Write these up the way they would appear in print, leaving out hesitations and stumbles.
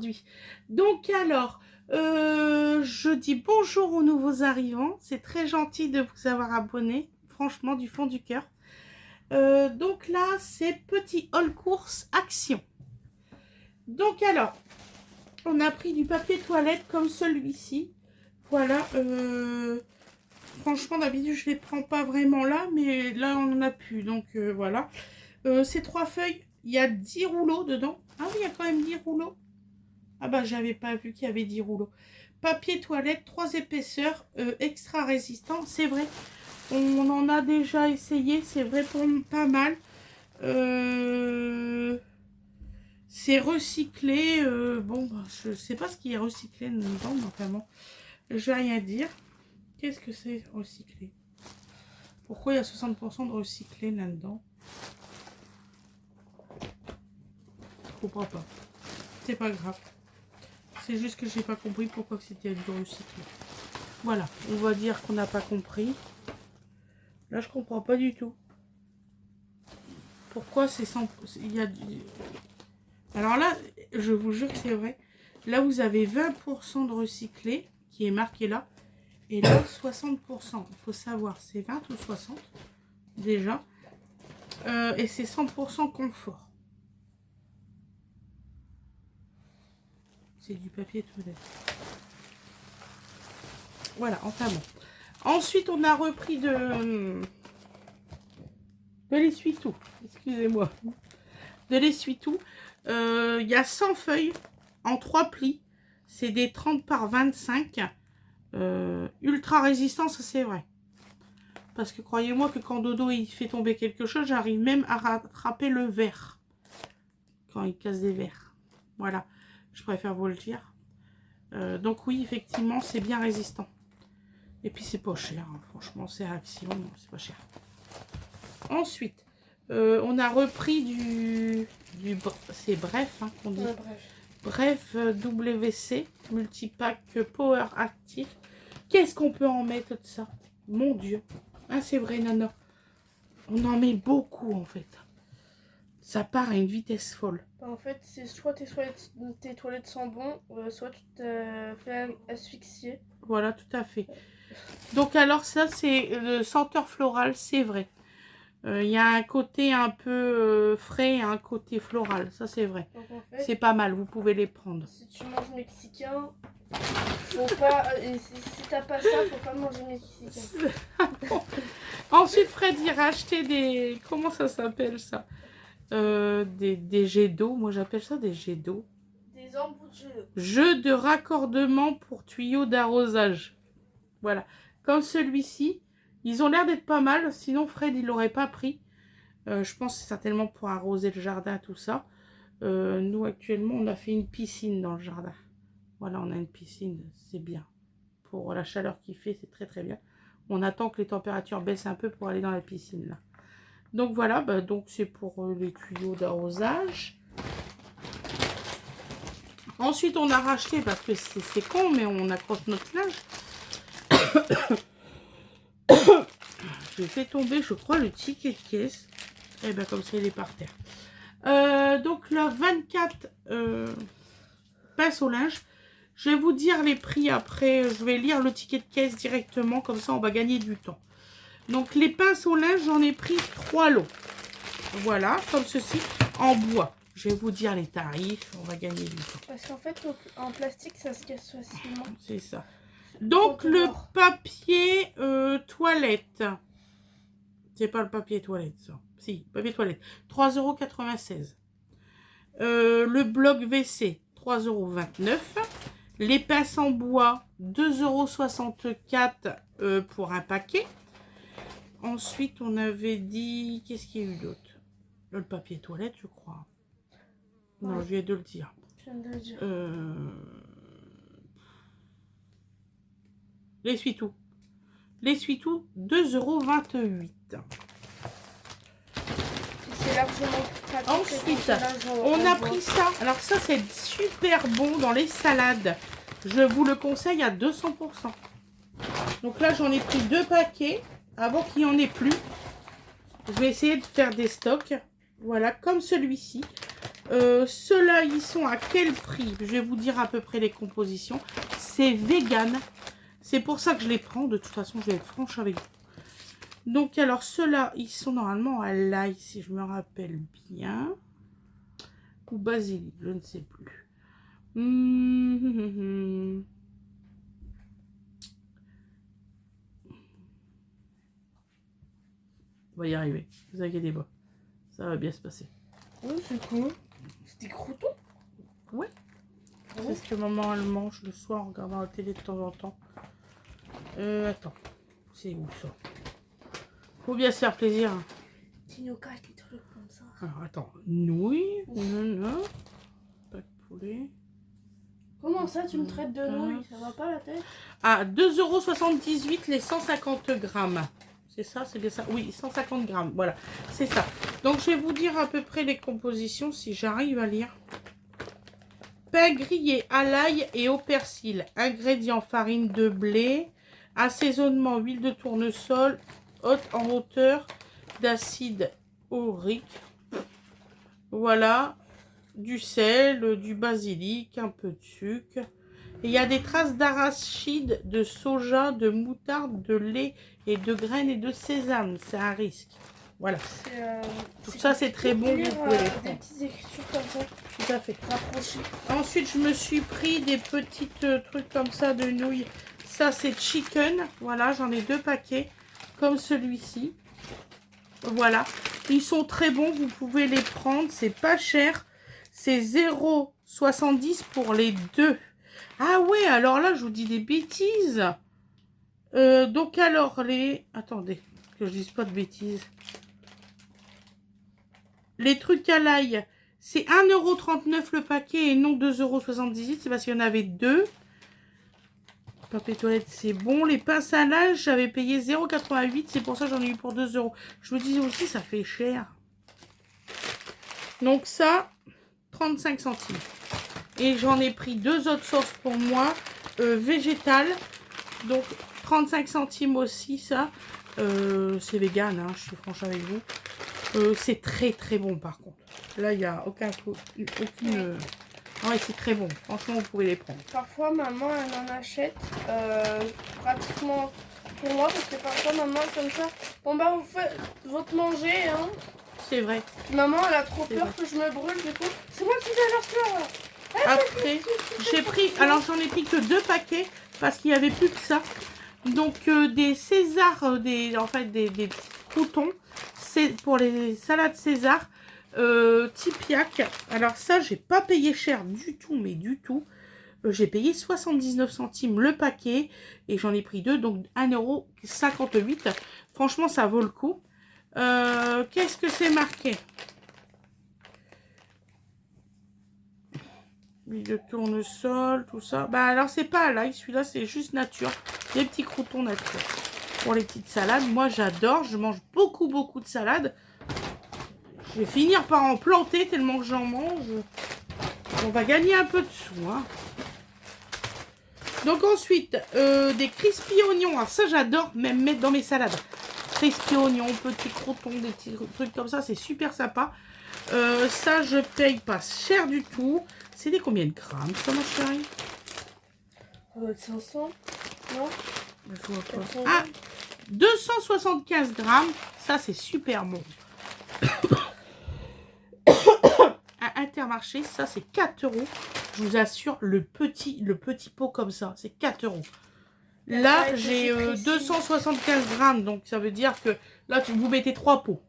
aujourd'hui. Donc alors, je dis bonjour aux nouveaux arrivants. C'est très gentil de vous avoir abonné, franchement du fond du cœur. Donc là, c'est petit haul course action. Donc alors, on a pris du papier toilette comme celui-ci. Voilà. Franchement, d'habitude, je ne les prends pas vraiment là, mais là, on en a plus. Donc voilà. Ces 3 feuilles, il y a 10 rouleaux dedans. Ah oui, il y a quand même 10 rouleaux. Ah bah, j'avais pas vu qu'il y avait 10 rouleaux. Papier toilette, 3 épaisseurs, extra résistant. C'est vrai, on en a déjà essayé. C'est vrai pour pas mal. C'est recyclé. Bon, bah, je sais pas ce qui est recyclé dedans, mais enfin bon, je vais rien dire. Qu'est-ce que c'est recyclé? Pourquoi il y a 60% de recyclé là-dedans? Je comprends pas. C'est pas grave. C'est juste que j'ai pas compris pourquoi c'était du recyclé. Voilà, on va dire qu'on n'a pas compris. Là, je comprends pas du tout. Pourquoi c'est 100... Il y a du... Alors là, je vous jure que c'est vrai. Là, vous avez 20% de recyclé qui est marqué là. Et là, 60%. Il faut savoir, c'est 20 ou 60 déjà. Et c'est 100% confort. C'est du papier toilette. Voilà, enfin bon. Ensuite, on a repris de l'essuie-tout. Excusez-moi. De l'essuie-tout. Il y a 100 feuilles en 3 plis. C'est des 30 par 25. Ultra résistant, ça c'est vrai. Parce que croyez-moi que quand Dodo il fait tomber quelque chose, j'arrive même à rattraper le verre. Quand il casse des verres. Voilà, je préfère vous le dire. Donc oui, effectivement, c'est bien résistant. Et puis c'est pas cher, hein. Franchement, c'est Action, c'est pas cher. Ensuite, on a repris du c'est bref, hein, qu'on dit. Ouais, bref, WC, multipack Power Active. Qu'est-ce qu'on peut en mettre de ça? Mon Dieu. Ah, c'est vrai, Nana. On en met beaucoup, en fait. Ça part à une vitesse folle. En fait, c'est soit tes toilettes sont bonnes, soit tu te fais asphyxier. Voilà, tout à fait. Donc, alors, ça, c'est le senteur floral, c'est vrai. Il y a un côté un peu frais et un côté floral. Ça, c'est vrai. En fait, c'est pas mal. Vous pouvez les prendre. Si tu manges mexicain, faut pas... si t'as pas ça, faut pas manger mexicain. Ensuite, Fred ira acheter des... Comment ça s'appelle, ça? Des jets d'eau. Moi, j'appelle ça des jets d'eau. Des embouts de jeux. Jeux de raccordement pour tuyaux d'arrosage. Voilà. Comme celui-ci. Ils ont l'air d'être pas mal. Sinon, Fred, il l'aurait pas pris. Je pense que c'est certainement pour arroser le jardin, tout ça. Nous, actuellement, on a fait une piscine dans le jardin. Voilà, on a une piscine. C'est bien. Pour la chaleur qu'il fait, c'est très, très bien. On attend que les températures baissent un peu pour aller dans la piscine, là. Donc, voilà. Bah, donc, c'est pour les tuyaux d'arrosage. Ensuite, on a racheté, parce que c'est con, mais on accroche notre linge. J'ai fait tomber, je crois, le ticket de caisse. Et bien, comme ça, il est par terre. Donc, le 24 pince au linge. Je vais vous dire les prix après. Je vais lire le ticket de caisse directement. Comme ça, on va gagner du temps. Donc, les pinces au linge, j'en ai pris 3 lots. Voilà, comme ceci, en bois. Je vais vous dire les tarifs. On va gagner du temps. Parce qu'en fait, en plastique, ça se casse facilement. C'est ça. Donc, le papier toilette. C'est pas le papier toilette, ça. Si, papier toilette. 3,96 €. Le bloc WC, 3,29 €. Les pinces en bois, 2,64 € pour un paquet. Ensuite, on avait dit... Qu'est-ce qu'il y a eu d'autre? Le papier toilette, je crois. Non, ouais. Je viens de le dire. Je viens de le dire. L'essuie-tout. L'essuie-tout, 2,28 €. C'est largement pratique. Ensuite, on a pris ça. Alors ça, c'est super bon dans les salades. Je vous le conseille à 200%. Donc là, j'en ai pris 2 paquets avant qu'il n'y en ait plus. Je vais essayer de faire des stocks. Voilà, comme celui-ci. Ceux-là, ils sont à quel prix? Je vais vous dire à peu près les compositions. C'est vegan. C'est pour ça que je les prends. De toute façon, je vais être franche avec vous. Donc, alors, ceux-là, ils sont normalement à l'ail, si je me rappelle bien. Ou basilic, je ne sais plus. On va y arriver. Vous inquiétez pas. Ça va bien se passer. Oui, c'est cool. C'est des croutons? Ouais. C'est ce que maman elle mange le soir en regardant la télé de temps en temps. Attends. C'est où ça? Faut bien se faire plaisir. Tinoka qui truc comme ça. Alors attends. Nouilles. Non. Pas de poulet. Comment ça, tu me traites de nouilles? Ça va pas la tête? Ah, 2,78 € les 150 grammes. C'est ça, c'est bien ça. Oui, 150 grammes. Voilà, c'est ça. Donc, je vais vous dire à peu près les compositions si j'arrive à lire. Pain grillé à l'ail et au persil. Ingrédients farine de blé. Assaisonnement huile de tournesol. Haute en hauteur d'acide aurique. Voilà. Du sel, du basilic, un peu de sucre. Et il y a des traces d'arachide, de soja, de moutarde, de lait et de graines et de sésame. C'est un risque. Voilà. Tout ça, c'est très bon. Vous pouvez les prendre. Des petites écritures comme ça. Tout à fait. Rapprochées. Ensuite, je me suis pris des petites trucs comme ça de nouilles. Ça, c'est chicken. Voilà, j'en ai 2 paquets. Comme celui-ci. Voilà. Ils sont très bons. Vous pouvez les prendre. C'est pas cher. C'est 0,70 pour les 2. Ah ouais, alors là, je vous dis des bêtises. Donc alors, les... Attendez, que je dise pas de bêtises. Les trucs à l'ail, c'est 1,39 € le paquet et non 2,78 €. C'est parce qu'il y en avait 2. Papier toilette, c'est bon. Les pinces à linge, j'avais payé 0,88 €. C'est pour ça que j'en ai eu pour 2 €. Je me disais aussi, ça fait cher. Donc ça, 35 centimes. Et j'en ai pris 2 autres sauces pour moi, végétales. Donc 35 centimes aussi, ça. C'est vegan, hein, je suis franche avec vous. C'est très très bon par contre. Là, il n'y a aucune... Ouais, c'est très bon. Franchement, vous pouvez les prendre. Parfois, maman, elle en achète pratiquement pour moi. Parce que parfois, maman, comme ça, bon bah, vous faites votre manger, hein. C'est vrai. Maman, elle a trop peur que je me brûle, du coup. C'est moi qui vais leur faire. Après, j'ai pris... Alors, j'en ai pris que 2 paquets parce qu'il n'y avait plus que ça. Donc, des César, en fait, des petits croutons. C'est pour les salades César. Tipiac. Alors, ça, j'ai pas payé cher du tout, mais du tout. J'ai payé 79 centimes le paquet. Et j'en ai pris 2, donc 1,58 €. Franchement, ça vaut le coup. Qu'est-ce que c'est marqué? Huile de tournesol, tout ça. Bah alors c'est pas à l'ail, celui-là c'est juste nature. Des petits croutons nature. Pour les petites salades, moi j'adore. Je mange beaucoup de salades. Je vais finir par en planter tellement que j'en mange. On va gagner un peu de sous. Hein. Donc ensuite, des crispy oignons. Alors ça j'adore même mettre dans mes salades. Crispy oignons, petits croutons, des petits trucs comme ça. C'est super sympa. Ça je paye pas cher du tout. C'est des combien de grammes ça ma chérie? 500, non? Je vois pas. Ah, 275 grammes. Ça c'est super bon. À Intermarché, ça c'est 4 €. Je vous assure, le petit pot comme ça, c'est 4 €. Là, j'ai 275 grammes, donc ça veut dire que là, vous mettez 3 pots.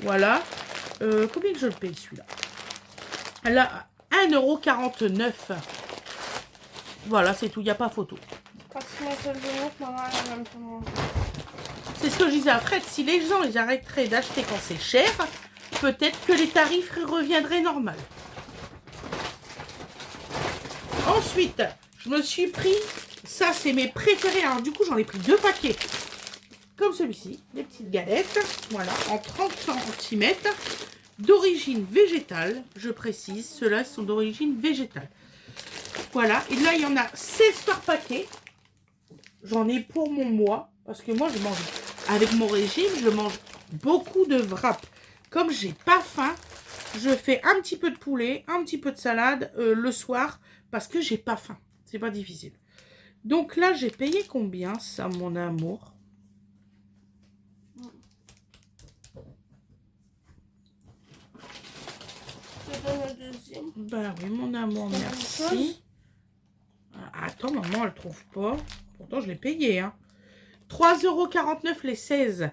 Voilà. Combien que je le paye celui-là? Là, 1,49 €. Voilà, c'est tout, il n'y a pas photo. C'est ce que je disais à Fred, si les gens ils arrêteraient d'acheter quand c'est cher, peut-être que les tarifs reviendraient normal. Ensuite, je me suis pris, ça c'est mes préférés, alors du coup j'en ai pris 2 paquets. Comme celui-ci, des petites galettes, voilà, en 30 cm, d'origine végétale, je précise, ceux-là sont d'origine végétale. Voilà, et là il y en a 16 par paquet. J'en ai pour mon mois, parce que moi je mange, avec mon régime, je mange beaucoup de wrap. Comme j'ai pas faim, je fais un petit peu de poulet, un petit peu de salade le soir parce que j'ai pas faim. C'est pas difficile. Donc là, j'ai payé combien ça, mon amour? Je donne la deuxième. Ben oui, mon amour, merci. Attends, maman, elle trouve pas. Pourtant, je l'ai payé. Hein. 3,49 € les 16.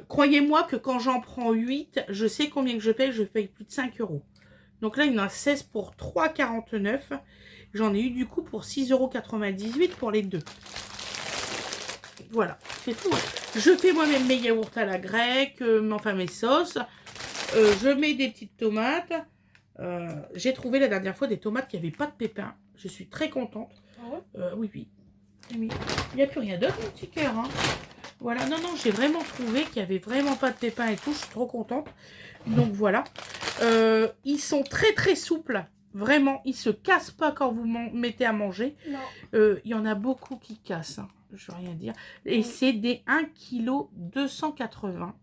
Croyez-moi que quand j'en prends 8, je sais combien que je paye plus de 5 €. Donc là, il y en a 16 pour 3,49 €. J'en ai eu du coup pour 6,98 € pour les deux. Voilà, c'est tout. Je fais moi-même mes yaourts à la grecque, enfin mes sauces. Je mets des petites tomates. J'ai trouvé la dernière fois des tomates qui n'avaient pas de pépins. Je suis très contente. Ah ouais? Oui, oui. Il n'y a plus rien d'autre, mon petit cœur. Hein. Voilà, non, non, j'ai vraiment trouvé qu'il n'y avait vraiment pas de pépins et tout. Je suis trop contente. Donc voilà. Ils sont très très souples. Vraiment, ils se cassent pas quand vous mettez à manger. Non. Il y en a beaucoup qui cassent. Hein. Je ne veux rien dire. Et c'est des 1,280 kg.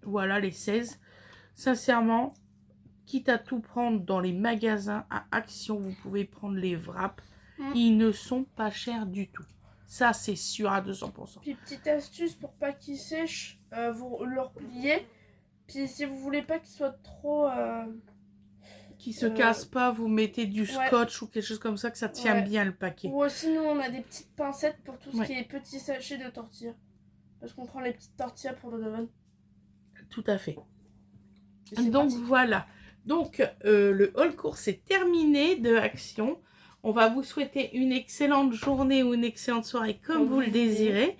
Voilà les 16. Sincèrement, quitte à tout prendre dans les magasins à Action, vous pouvez prendre les wraps. Ils ne sont pas chers du tout. Ça, c'est sûr à 200%. Puis petite astuce pour pas qu'ils sèchent, vous le repliez. Puis si vous voulez pas qu'ils soient trop... Qui se casse pas, vous mettez du scotch ou quelque chose comme ça, que ça tient bien le paquet. Ou aussi, nous, on a des petites pincettes pour tout ce qui est petits sachets de tortillas. Parce qu'on prend les petites tortillas pour Donovan. Tout à fait. Donc pratique. Voilà. Donc le haul course est terminé de Action. On va vous souhaiter une excellente journée ou une excellente soirée comme vous le désirez.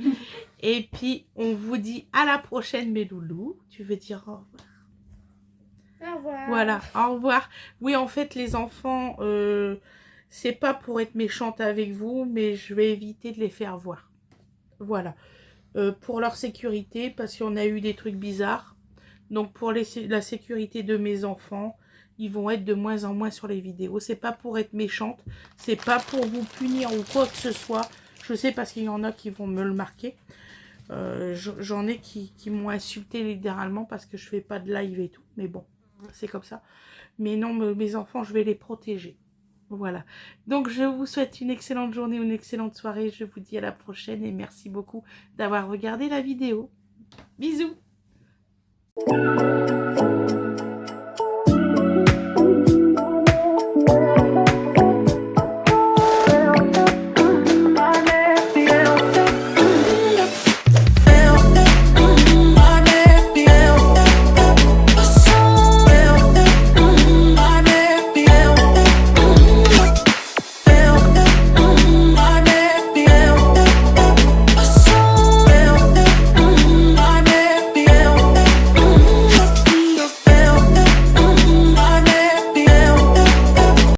Et puis on vous dit à la prochaine mes loulous. Tu veux dire au revoir? Au revoir. Voilà, au revoir. Oui, en fait les enfants, c'est pas pour être méchante avec vous, mais je vais éviter de les faire voir. Voilà. Pour leur sécurité, parce qu'on a eu des trucs bizarres. Donc pour la sécurité de mes enfants, ils vont être de moins en moins sur les vidéos. C'est pas pour être méchante, c'est pas pour vous punir ou quoi que ce soit. Je sais parce qu'il y en a qui vont me le marquer. J'en ai qui m'ont insulté littéralement parce que je fais pas de live et tout. Mais bon, c'est comme ça. Mais non, mes enfants, je vais les protéger. Voilà. Donc je vous souhaite une excellente journée ou une excellente soirée. Je vous dis à la prochaine et merci beaucoup d'avoir regardé la vidéo. Bisous.